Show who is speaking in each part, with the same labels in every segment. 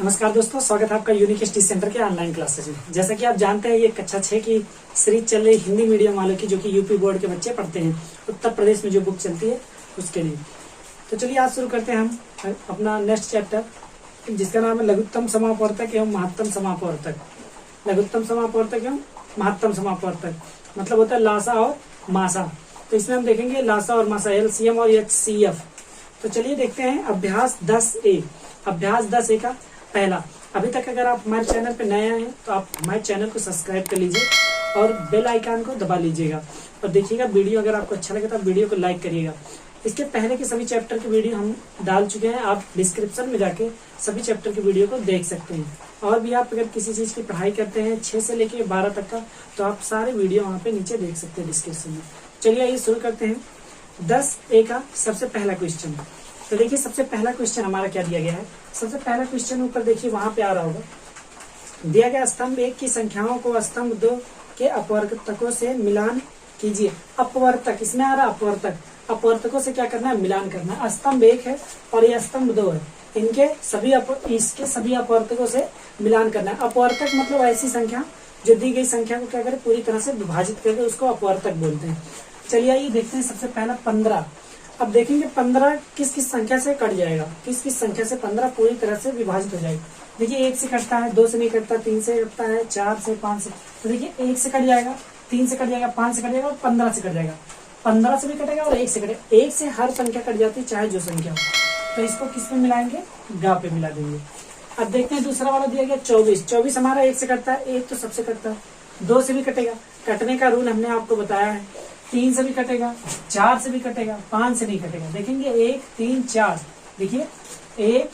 Speaker 1: नमस्कार दोस्तों, स्वागत है आपका यूनिक स्टडी सेंटर के ऑनलाइन क्लासेस में। जैसा कि आप जानते हैं, ये कक्षा 6 की सीरीज चल रही हिंदी मीडियम वालों की, जो कि यूपी बोर्ड के बच्चे पढ़ते हैं। उत्तर प्रदेश में जो बुक चलती है उसके लिए। तो चलिए आज शुरू करते हैं हम अपना नेक्स्ट चैप्टर, जिसका नाम है लघुत्तम समापवर्तक एवं महत्तम समापवर्तक। लघुत्तम समापवर्तक एवं महत्तम समापवर्तक मतलब होता है लासा और मासा। तो इसमें हम देखेंगे लासा और मासा, LCM और HCF। तो चलिए देखते हैं अभ्यास 10A। अभ्यास 10A का पहला। अभी तक अगर आप हमारे चैनल पर नए हैं तो आप हमारे चैनल को सब्सक्राइब कर लीजिए और बेल आइकन को दबा लीजिएगा और देखिएगा वीडियो। अगर आपको अच्छा लगे तो आप वीडियो को लाइक करिएगा। इसके पहले के सभी चैप्टर की वीडियो हम डाल चुके हैं, आप डिस्क्रिप्शन में जाके सभी चैप्टर की वीडियो को देख सकते हैं। और भी आप अगर किसी चीज की पढ़ाई करते हैं 6 से लेके 12 तक का, तो आप सारे वीडियो वहाँ पे नीचे देख सकते हैं डिस्क्रिप्शन में। चलिए आइए शुरू करते हैं 10A का सबसे पहला क्वेश्चन। तो देखिए सबसे पहला क्वेश्चन हमारा क्या दिया गया है। सबसे पहला क्वेश्चन ऊपर देखिए वहां पे आ रहा होगा, दिया गया स्तंभ 1 की संख्याओं को स्तंभ 2 के अपवर्तकों से मिलान कीजिए। अपवर्तक इसमें आ रहा, अपवर्तक अपवर्तकों से क्या करना है, मिलान करना है। स्तंभ 1 है और ये स्तंभ 2 है, इनके सभी अपवर्तकों से मिलान करना है। अपवर्तक मतलब ऐसी संख्या जो दी गई संख्या को क्या करे, पूरी तरह से विभाजित करके उसको अपवर्तक बोलते हैं। चलिए आइए देखते हैं सबसे पहला 15। अब देखेंगे 15 किस किस संख्या से कट जाएगा, किस किस संख्या से 15 पूरी तरह से विभाजित हो जाएगा। देखिए 1 से कटता है, 2 से नहीं कटता, 3 से कटता है, 4 से, 5 से। तो देखिए 1 से कट जाएगा, 3 से कट जाएगा, 5 से कट जाएगा और 15 से कट जाएगा। 15 से भी कटेगा और 1 से कटेगा। 1 से हर संख्या कट जाती है, चाहे जो संख्या हो। तो इसको किस में मिलाएंगे, गा पे मिला देंगे। अब देखते हैं दूसरा वाला दिया गया 24। 24 हमारा 1 से कटता है, 1 तो सबसे कटता है, 2 से भी कटेगा। कटने का रूल हमने आपको बताया है। 3 से भी कटेगा, 4 से भी कटेगा, 5 से नहीं कटेगा। देखेंगे 1, 3, 4। देखिए 1,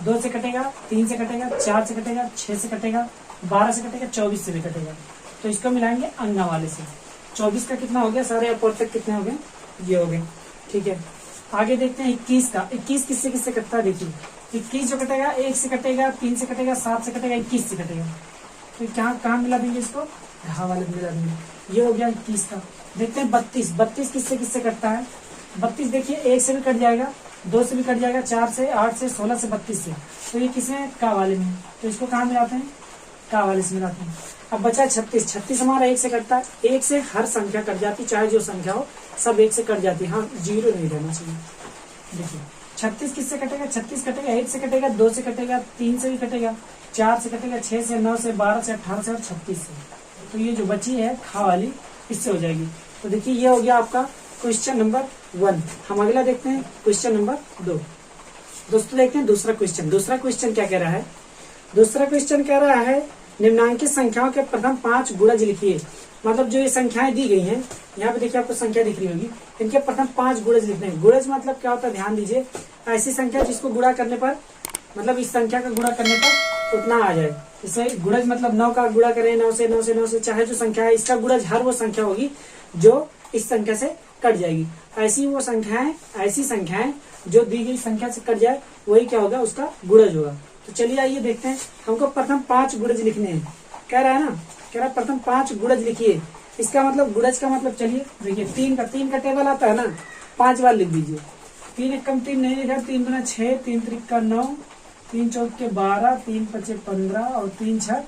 Speaker 1: 2 से कटेगा, 3 से कटेगा, 4 से कटेगा, 6 से कटेगा, 12 से कटेगा, 24 से भी कटेगा। तो इसको मिलाएंगे अंगा वाले से। 24 का कितना हो गया, सारे अपवर्तक कितने हो गए, ये हो गए। ठीक है, आगे देखते हैं 21 का। 21 किससे किससे कटता है, देखिए 21 जो कटेगा 1 से कटेगा, 3 से कटेगा, 7 से कटेगा, 21 से कटेगा। तो कहाँ मिला देंगे इसको, घा वाले मिला देंगे। ये हो गया 21 का। देखते हैं 32। 32 किससे किससे कटता है। 32 देखिए 1 से भी कट जाएगा, 2 से भी कट जाएगा, 4 से, 8 से, 16 से, 32 से। तो ये किसमें, का वाले में। तो इसको कहाँ मिलाते हैं, का वाले से मिलाते हैं। अब बचा 36। 36 हमारा 1 से कटता है। 1 से हर संख्या कट जाती, चाहे जो संख्या हो, सब 1 से कट जाती है। हाँ, 0 नहीं रहना चाहिए। देखिए 36 किससे कटेगा, 36 कटेगा 1 से कटेगा, 2 से कटेगा, 3 से भी कटेगा, 4 से कटेगा, 6 से, 9 से, 12 से, 18 से और 36 से। तो ये जो बची है खा वाली, इससे हो जाएगी। तो देखिए ये हो गया आपका क्वेश्चन नंबर 1। हम अगला देखते हैं क्वेश्चन नंबर 2। दोस्तों देखते हैं दूसरा क्वेश्चन। दूसरा क्वेश्चन क्या कह रहा है, दूसरा क्वेश्चन कह रहा है निम्नांकित संख्याओं के प्रथम 5 गुणज लिखिए। मतलब जो ये संख्याएं दी गई हैं, यहाँ पे देखिए आपको संख्या दिख रही होगी, इनके प्रथम 5 गुणज लिखने हैं। गुणज मतलब क्या होता है, ध्यान दीजिए, ऐसी संख्या जिसको गुणा करने पर, मतलब इस संख्या का गुणा करने पर उतना आ जाए। जैसे गुणज मतलब 9 का गुणा करें, 9 से, 9 से, 9 से, चाहे जो संख्या है, इसका गुणज हर वो संख्या होगी जो इस संख्या से कट जाएगी। ऐसी संख्याएं जो दी गई संख्या से कट जाए, वही क्या होगा, उसका गुणज होगा। तो चलिए आइए देखते हैं, हमको प्रथम 5 गुणज लिखने हैं। कह रहा है ना, कह रहा है प्रथम 5 गुणज लिखिए। इसका मतलब गुणज का मतलब, चलिए देखिए 3 का टेबल आता है ना, 5 बार लिख दीजिए। 3 एकम 3 नहीं लिखा, 3 दूना 6, 3 त्रिक 9, 3 चौके 12, 3 पचे 15 और 3 छक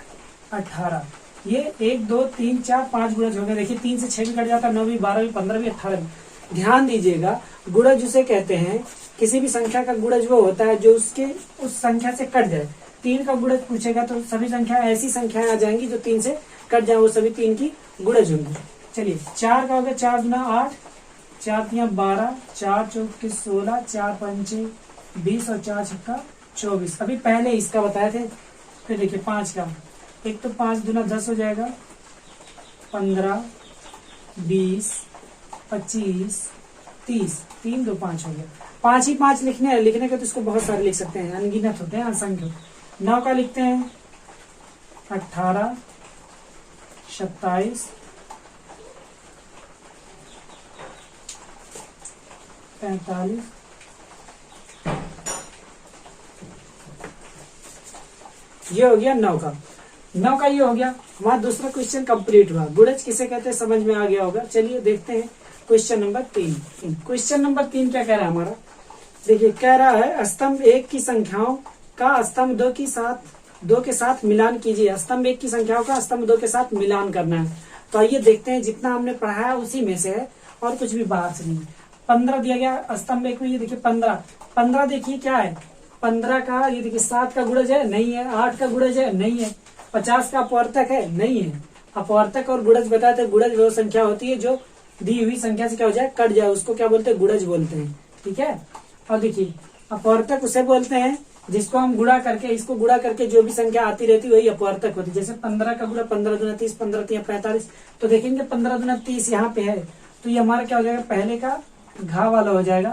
Speaker 1: 18। ये 1, 2, 3, 4, 5 गुणज हो गए। देखिए 3 से 6 भी कट जाता है, 9 भी, 12 भी, 15 भी, 18 भी। ध्यान दीजिएगा, गुणज उसे कहते हैं, किसी भी संख्या का गुणज वो होता है जो उसके उस संख्या से कट जाए। 3 का गुणज पूछेगा तो सभी संख्या, ऐसी संख्याएं आ जाएंगी जो 3 से कट जाए, वो सभी 3 की गुणज होंगी। चलिए 4 का हो गया, 4 गुना 8, 4 तियां 12, 4 चौके 16, 4 पंचे 20 और 4 छक्का 24। अभी पहले इसका बताए थे। फिर देखिए 5 का, एक तो 5 दूना 10 हो जाएगा, 15, 20, 25, 30, 3, 2, 5 हो गया। 5 ही 5 लिखने के तो इसको बहुत सारे लिख सकते हैं, अनगिनत होते हैं, असंख्य। 9 का लिखते हैं 18, 27, 45, ये हो गया 9 का। 9 का ये हो गया। हमारा दूसरा क्वेश्चन कंप्लीट हुआ। गुणज किसे कहते हैं समझ में आ गया होगा। चलिए देखते हैं क्वेश्चन नंबर 3। क्वेश्चन नंबर 3 क्या कह रहा है हमारा, देखिए कह रहा है स्तंभ 1 की संख्याओं का स्तंभ दो के साथ मिलान कीजिए। स्तंभ एक की संख्याओं का स्तंभ दो के साथ मिलान करना है। तो आइए देखते हैं, जितना हमने पढ़ा है उसी में से है और कुछ भी बाहर से नहीं। 15 दिया गया स्तंभ एक में, ये देखिए 15 देखिए क्या है, 15 का ये देखिए 7 का गुणज है, नहीं है। 8 का गुणज है, नहीं है। 50 का अपवर्तक है, नहीं है। अपवर्तक और गुणज बताते हैं, गुणज वो संख्या होती है जो दी हुई संख्या से क्या हो जाए, कट जाए, उसको क्या बोलते हैं, गुणज बोलते हैं। ठीक है। और देखिए अपवर्तक उसे बोलते हैं जिसको हम गुणा करके, इसको गुणा करके जो भी संख्या आती रहती है वही अपवर्तक होती है। जैसे 15 का गुणा 15 दूना 30, 15 तिया 45, तो देखेंगे 15 दूना 30 यहाँ पे है, तो ये हमारा क्या हो जाएगा, पहले का घा वाला हो जाएगा,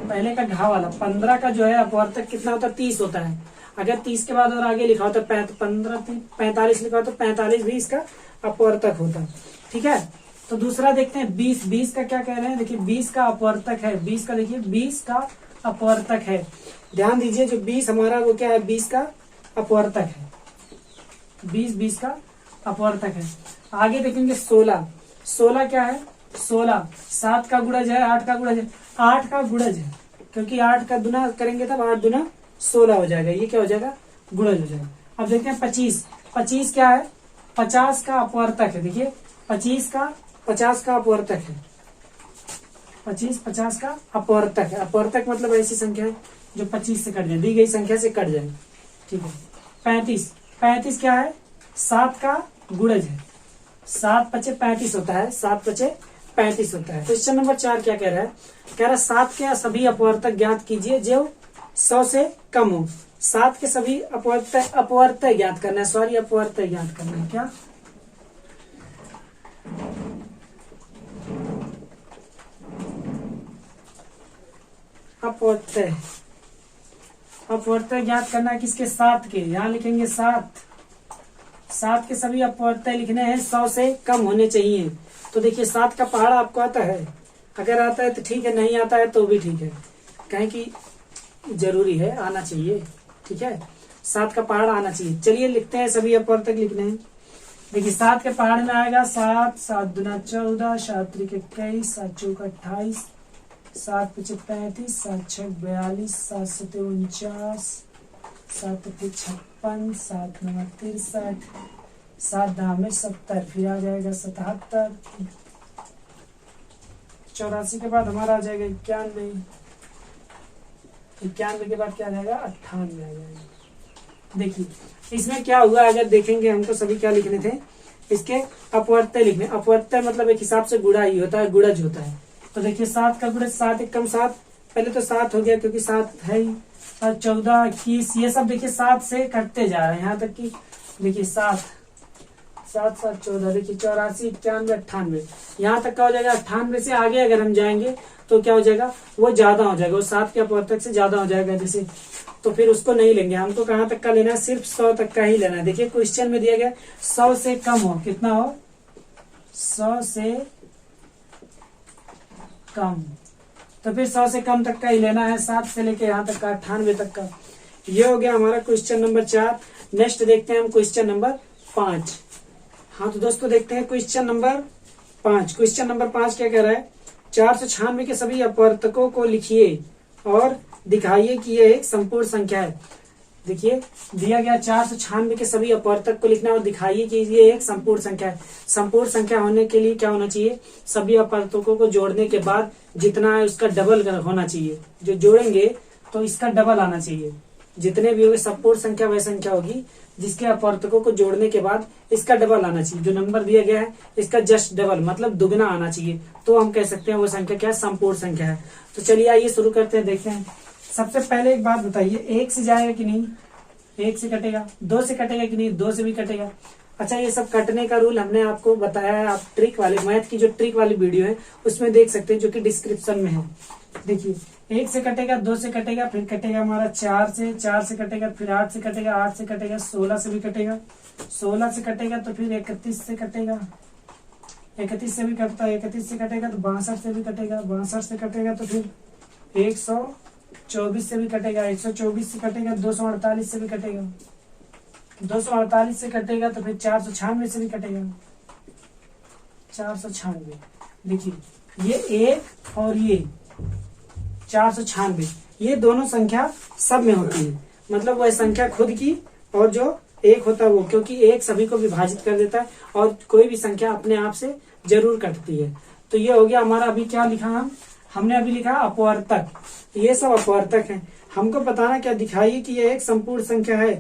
Speaker 1: पहले का घा वाला। 15 का जो है अपवर्तक कितना होता है, 30 होता है। अगर 30 के बाद और आगे लिखा होता है 45 लिखा हो तो 45 भी इसका अपवर्तक होता है। ठीक है। तो दूसरा देखते हैं 20 का क्या कह रहे हैं, देखिए 20 का अपवर्तक है, 20 का देखिए 20 का अपवर्तक है। ध्यान दीजिए जो 20 हमारा वो क्या है, 20 का अपवर्तक है, 20 का अपवर्तक है। आगे देखेंगे 16 क्या है, 16 7 का गुणज है, 8 का गुणज है, 8 का गुणज है, क्योंकि 8 का गुना करेंगे तब 8 दूना 16 हो जाएगा, ये क्या हो जाएगा, गुणज हो जाएगा। अब देखते हैं 25 क्या है, 50 का अपवर्तक है। देखिए 50 का अपवर्तक है, 50 का अपवर्तक है। अपवर्तक मतलब ऐसी संख्या है जो 25 से कट जाए, दी गई संख्या से कट जाए। ठीक है। 35 क्या है, 7 का गुणज है, 7 पचे 35 होता है, 7 पचे 35 होता है। क्वेश्चन नंबर 4 क्या कह रहा है, कह रहा है 7 के सभी अपवर्तक ज्ञात कीजिए जो 100 से कम हो। 7 के सभी अपवर्तक ज्ञात करना है, सॉरी अपवर्तक ज्ञात करना है। क्या अपवर्तक ज्ञात करना है किसके, 7 के। यहाँ लिखेंगे 7 के सभी अपवर्तक लिखने हैं 100 से कम होने चाहिए। तो देखिए 7 का पहाड़ आपको आता है, अगर आता है तो ठीक है, नहीं आता है तो भी ठीक है, कहें कि जरूरी है, आना चाहिए। ठीक है, 7 का पहाड़ आना चाहिए। चलिए लिखते हैं, सभी अपवर्तक लिखने हैं। देखिए 7 के पहाड़ में आएगा 7 दूना 14, 7 त्रिक 21, 7 चौका 28, 7 पचे 35, 7 छक 42, 7 सते 49, 7 अठे 56, 7 नवा 63, 7 दाम में 70, फिर आ जाएगा 77, 84 के बाद हमारा आ जाएगा 91, 91 के बाद क्या आ जाएगा 98 आ जाएगा। देखिए इसमें क्या हुआ, अगर देखेंगे हमको सभी क्या लिखने थे, इसके अपवर्तक लिखने। अपवर्तक मतलब एक हिसाब से गुणा ही होता है, गुणज होता है। तो देखिए 7 का गुणज 7 एकम 7, पहले तो 7 हो गया क्योंकि 7 है ही, 14 21 ये सब देखिए 7 से कटते जा रहे हैं, यहाँ तक कि देखिए 7 14, देखिए 84 91 98, यहाँ तक का हो जाएगा। 98 से आगे अगर हम जाएंगे तो क्या हो जाएगा, वो ज्यादा हो जाएगा, वो 7 के अपवर्तक से ज्यादा हो जाएगा जैसे, तो फिर उसको नहीं लेंगे। हमको कहाँ तक का लेना है, सिर्फ 100 तक का ही लेना है। देखिए क्वेश्चन में दिया गया 100 से कम हो, कितना हो, 100 से कम, तो फिर 100 से कम तक का ही लेना है, 7 से लेके यहाँ तक का 98 तक का। ये हो गया हमारा क्वेश्चन नंबर 4। नेक्स्ट देखते हैं हम क्वेश्चन नंबर 5। हाँ तो दोस्तों देखते हैं क्वेश्चन नंबर 5। क्वेश्चन नंबर 5 क्या कह रहा है, 496 के सभी अपवर्तकों को लिखिए और दिखाइए कि यह एक संपूर्ण संख्या है। देखिए दिया गया 496 के सभी अपवर्तक को लिखना और दिखाइए कि ये एक संपूर्ण संख्या है। संपूर्ण संख्या होने के लिए क्या होना चाहिए, सभी अपवर्तकों को जोड़ने के बाद जितना है उसका डबल होना चाहिए। जो जोड़ेंगे तो इसका डबल आना चाहिए, जितने भी होंगे संपूर्ण संख्या वह संख्या होगी जिसके अपवर्तकों को जोड़ने के बाद इसका डबल आना चाहिए। जो नंबर दिया गया है इसका जस्ट डबल मतलब दुगना आना चाहिए, तो हम कह सकते हैं वो संख्या क्या है, संपूर्ण संख्या है। तो चलिए आइए शुरू करते हैं, देखते हैं। सबसे पहले एक बात बताइए, 1 से जाएगा कि नहीं, 1 से कटेगा, 2 से कटेगा कि नहीं, 2 से भी कटेगा। अच्छा ये सब कटने का रूल हमने आपको बताया है, आप ट्रिक वाले मैथ की जो ट्रिक वाली वीडियो है उसमें देख सकते हैं, जो कि डिस्क्रिप्शन में है। देखिए 1 से कटेगा, 2 से कटेगा, फिर कटेगा हमारा 4 से कटेगा, फिर 8 से कटेगा, 8 से कटेगा, 16 से भी कटेगा, 16 से कटेगा तो फिर 31 से कटेगा, 31 से भी कटता है, 31 से कटेगा तो 62 से भी कटेगा, 62 से कटेगा तो फिर 124 से भी कटेगा, 124 से कटेगा, 248 से भी कटेगा, 248 से कटेगा तो फिर 496 से भी कटेगा, 496। देखिए ये 1 और ये 496, ये दोनों संख्या सब में होती है, मतलब वह संख्या खुद की और जो एक होता है वो, क्योंकि एक सभी को विभाजित कर देता है और कोई भी संख्या अपने आप से जरूर कटती है। तो ये हो गया हमारा। अभी क्या लिखा हमने अभी लिखा अपवर्तक, ये सब अपवर्तक है। हमको बताना क्या, दिखाइए कि ये एक संपूर्ण संख्या है।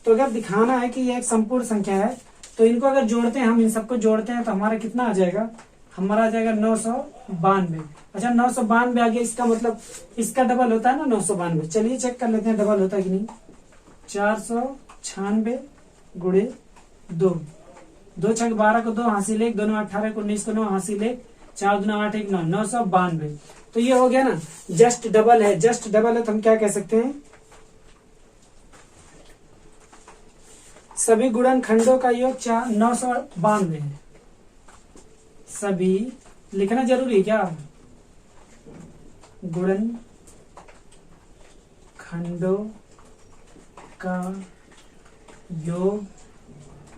Speaker 1: तो अगर दिखाना है कि ये एक संपूर्ण संख्या है तो इनको अगर जोड़ते हैं, हम इन सबको जोड़ते हैं तो हमारा कितना आ जाएगा, हमारा आ जाएगा 992। अच्छा 992 आ गया, इसका मतलब इसका डबल होता है ना 992। चलिए चेक कर लेते हैं डबल होता है कि नहीं। 496 गुणे 2, 2 छक 12 को 2 हासिल 1, 2 9 18 को 19 को 9 हासिल 1, 4 2 8 1 9, 992। तो ये हो गया ना, जस्ट डबल है। जस्ट डबल है तो हम क्या कह सकते हैं, सभी गुणनखंडों का योग 992 है। सभी लिखना जरूरी है क्या, गुणनखंडों का योग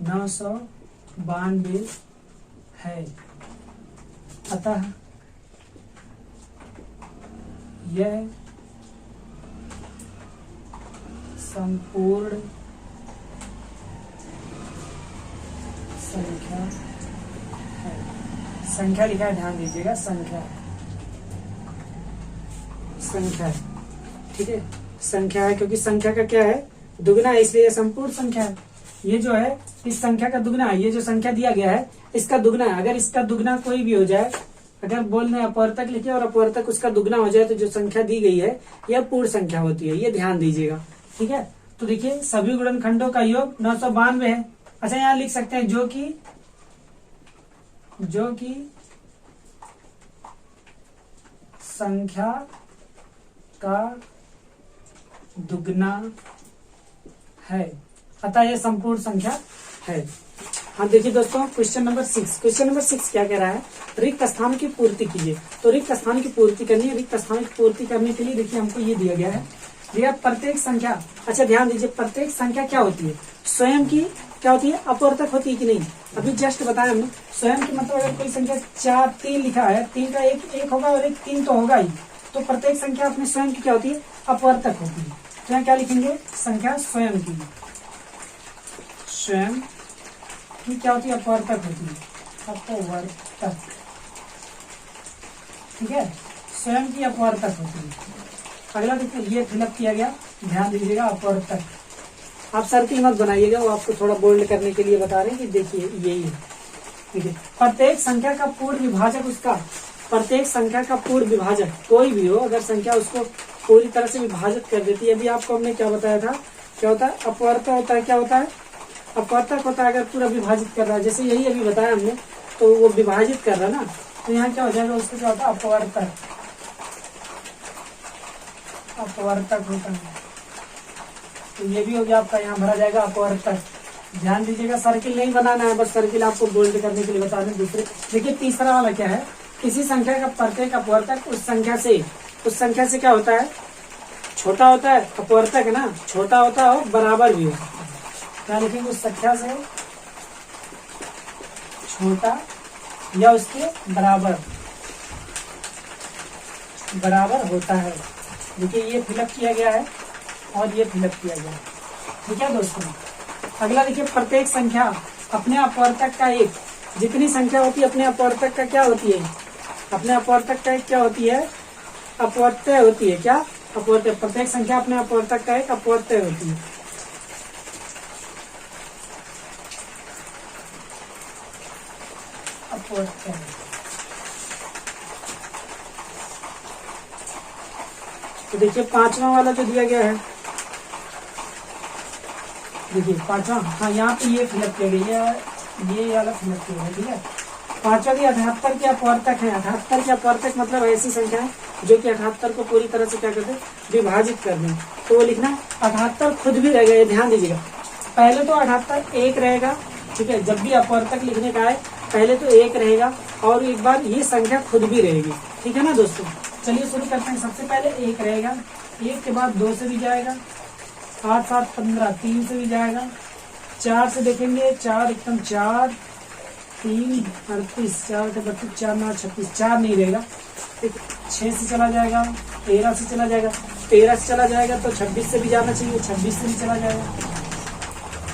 Speaker 1: 992 है। अतः यह संपूर्ण संख्या है। संख्या लिखा है, ध्यान दीजिएगा, संख्या है, ठीक है। संख्या है क्योंकि संख्या का क्या है, दुगना है, इसलिए संपूर्ण संख्या है। ये जो है इस संख्या का दुगना है, ये जो संख्या दिया गया है इसका दुगना है। अगर इसका दुगना कोई भी हो जाए, अगर बोल रहे अपवर्तक लिखे और अपवर्तक उसका दुगना हो जाए तो जो संख्या दी गई है यह पूर्ण संख्या होती है। ये ध्यान दीजिएगा, ठीक है। तो देखिए सभी गुणनखंडों का योग 992 है। अच्छा यहाँ लिख सकते हैं जो कि संख्या का दुगना है, अतः यह संपूर्ण संख्या है। हाँ देखिए दोस्तों, क्वेश्चन नंबर 6 क्या कह रहा है, रिक्त स्थान की पूर्ति कीजिए। तो रिक्त स्थान की पूर्ति करनी है। रिक्त स्थान की पूर्ति करने के लिए देखिए हमको ये दिया गया है, दिया प्रत्येक संख्या। अच्छा ध्यान दीजिए, प्रत्येक संख्या क्या होती है, स्वयं की क्या होती है, अपवर्तक होती है कि नहीं। अभी जस्ट बताया हमने, स्वयं की मतलब अगर कोई संख्या 4 3 लिखा है, 3 का एक होगा और एक 3 तो होगा ही, तो प्रत्येक संख्या अपने स्वयं की क्या होती है, अपवर्तक होती है। तो यहाँ क्या लिखेंगे, संख्या स्वयं की क्या होती है, अपवर्तक होती है, अपवर्तक, ठीक है, स्वयं की अपवर्तक होती है। अगला देखिए, ये फिलअप किया गया, ध्यान दीजिएगा, अपवर्तक। आप सर्किल मत बनाइएगा, वो आपको थोड़ा बोल्ड करने के लिए बता रहे हैं कि देखिए यही है, ठीक है। प्रत्येक संख्या का पूर्ण विभाजक उसका, प्रत्येक संख्या का पूर्ण विभाजक कोई भी हो, अगर संख्या उसको पूरी तरह से विभाजित कर देती है। अभी आपको हमने क्या बताया था, क्या होता है, अपवर्तक होता है, क्या होता है, अपवर्तक होता है अगर पूरा विभाजित कर रहा है, जैसे यही अभी बताया हमने, तो वो विभाजित कर रहा है ना, तो यहाँ क्या हो जाएगा, उसको क्या होता है, अपवर्तक होता है। तो ये भी हो गया आपका, यहाँ भरा जाएगा अपवर्तक। ध्यान दीजिएगा, सर्किल नहीं बनाना है, बस सर्किल आपको बोल्ड करने के लिए बता दें। दूसरे देखिए तीसरा वाला क्या है, किसी संख्या का प्रत्येक अपवर्तक उस संख्या से क्या होता है, छोटा होता है, अपवर्तक है ना, छोटा होता है और बराबर भी होता है। क्या लिखेंगे, उस संख्या से छोटा या उसके बराबर होता है। देखिए ये फिलअप किया गया है और ये फिलअप किया गया है, ठीक है दोस्तों। अगला देखिए, प्रत्येक संख्या अपने अपवर्तक का एक, जितनी संख्या होती है अपने अपवर्तक का क्या होती है, अपने अपवर्तक का एक क्या होती है, अपवर्त्य होती है। क्या अपवर्त्य, प्रत्येक संख्या अपने अपवर्तक का एक अपवर्त्य होती है। अपवर्त्य तो देखिए पांचवा वाला जो दिया गया है, देखिए पांचवा, हाँ यहाँ पे ये फिलअप किया गया है, ये वाला फिलअप किया गया, ठीक है। पांचवा की 78 के अपवर्तक है। 78 के अपवर्तक मतलब ऐसी संख्या है जो कि 78 को पूरी तरह से क्या करते हैं, विभाजित कर दें। तो वो लिखना 78 खुद भी रहेगा, ये ध्यान दीजिएगा। पहले तो 78 एक रहेगा, ठीक है, जब भी अपवर्तक लिखने का है पहले तो एक रहेगा और एक बार ये संख्या खुद भी रहेगी, ठीक है ना दोस्तों। चलिए शुरू करते हैं। सबसे पहले एक रहेगा, एक के बाद 2 से भी जाएगा, 8 7 15 3 से भी जाएगा, 4 से देखेंगे, 4 एकदम 4, 3 38 4 32 4 9 36 4 नहीं रहेगा, 6 से चला जाएगा, 13 से चला जाएगा, 13 से चला जाएगा तो 26 से भी जाना चाहिए, 26 से भी चला जाएगा,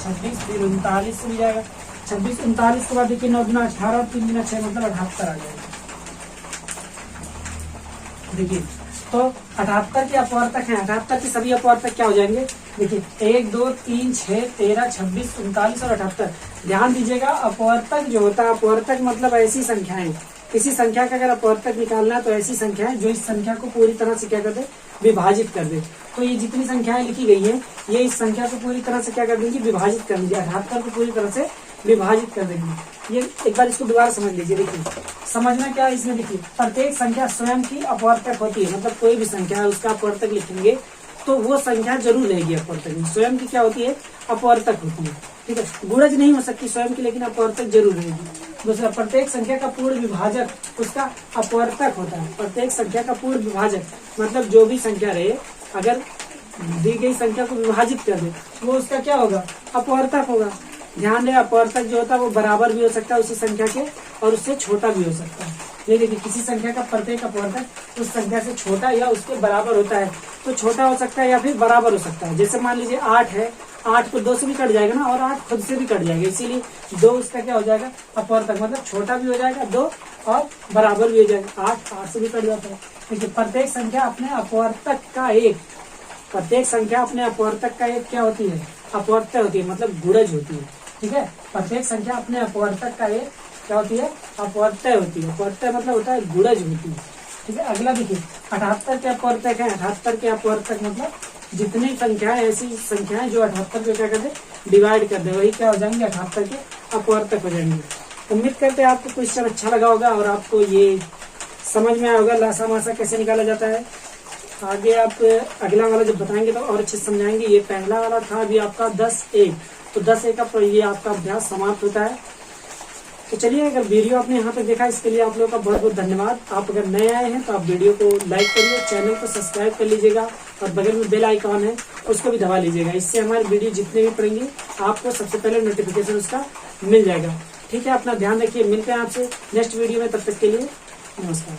Speaker 1: 26 फिर 39 से भी जाएगा, 26 39 के बाद देखिए 9 गुना 18 3 गुना 6 मतलब 78 आ जाएगा। देखिए तो 78 के अपवर्तक हैं, 78 के सभी अपवर्तक क्या हो जाएंगे, देखिए 1 2 3 6 13 26 39 और 78। ध्यान दीजिएगा अपवर्तक जो होता है, अपवर्तक मतलब ऐसी संख्याएं, किसी संख्या का अगर अपवर्तक निकालना है तो ऐसी संख्या है जो इस संख्या को पूरी तरह से क्या कर दे, विभाजित कर दे। तो ये जितनी संख्याएं लिखी गई हैं ये इस संख्या को पूरी तरह से क्या कर देंगी, विभाजित कर देंगे, 78 को पूरी तरह से विभाजित कर देंगे। ये एक बार इसको दोबारा समझ लीजिए। देखिए समझना क्या है इसमें, देखिए प्रत्येक संख्या स्वयं की अपवर्तक होती है, मतलब कोई भी संख्या है उसका अपवर्तक लिखेंगे तो वो संख्या जरूर रहेगी अपवर्तक में, स्वयं की क्या होती है, अपवर्तक होती है, ठीक है, गुणज नहीं हो सकती स्वयं की, लेकिन अपवर्तक जरूर रहेगी। दूसरा, प्रत्येक संख्या का पूर्ण विभाजक उसका अपवर्तक होता है। प्रत्येक संख्या का पूर्ण विभाजक मतलब जो भी संख्या रहे अगर दी गई संख्या को विभाजित कर दे वो उसका क्या होगा, अपवर्तक होगा। ध्यान दें अपवर्तक जो होता है वो बराबर भी हो सकता है उसी संख्या के और उससे छोटा भी हो सकता है। ये देखिए किसी संख्या का प्रत्येक अपवर्तक उस संख्या से छोटा या उसके बराबर होता है, तो छोटा हो सकता है या फिर बराबर हो सकता है। जैसे मान लीजिए 8 है, 8 को 2 से भी कट जाएगा ना, और 8 खुद से भी कट जाएगा, इसीलिए 2 उसका क्या हो जाएगा, अपवर्तक, मतलब छोटा भी हो जाएगा 2 और बराबर भी हो जाएगा। 8 से भी कट जाता है। देखिए प्रत्येक संख्या अपने अपवर्तक का एक, प्रत्येक संख्या अपने अपवर्तक का एक क्या होती है, अपवर्तक होती है, मतलब गुणज होती है, ठीक है। प्रत्येक संख्या अपने अपवर्तक का एक क्या होती है, अपवर्तक होती है। अपवर्तक मतलब होता है गुणज होती है, ठीक है। अगला देखिए 78 के अपवर्तक है, 78 के अपवर्तक मतलब जितनी संख्याएं ऐसी संख्याएं जो 78 को क्या कर दे, डिवाइड कर दे, वही क्या हो जाएंगे, 78 के अपवर्तक हो जाएंगे। उम्मीद करते हैं आपको क्वेश्चन अच्छा लगा होगा और आपको ये समझ में आया होगा लासा मासा कैसे निकाला जाता है। आगे आप अगला वाला जब बताएंगे तो और अच्छे समझाएंगे। ये पहला वाला था अभी आपका 10-1, तो 10-1 का ये आपका अभ्यास समाप्त होता है। तो चलिए, अगर वीडियो आपने यहाँ तक देखा इसके लिए आप लोगों का बहुत बहुत धन्यवाद। आप अगर नए आए हैं तो आप वीडियो को लाइक करिए, चैनल को सब्सक्राइब कर लीजिएगा और बगल में बेल आइकॉन है उसको भी दबा लीजिएगा। इससे हमारे वीडियो जितने भी पड़ेंगे आपको सबसे पहले नोटिफिकेशन उसका मिल जाएगा, ठीक है। अपना ध्यान रखिए, मिलते हैं आपसे नेक्स्ट वीडियो में, तब तक के लिए नमस्कार।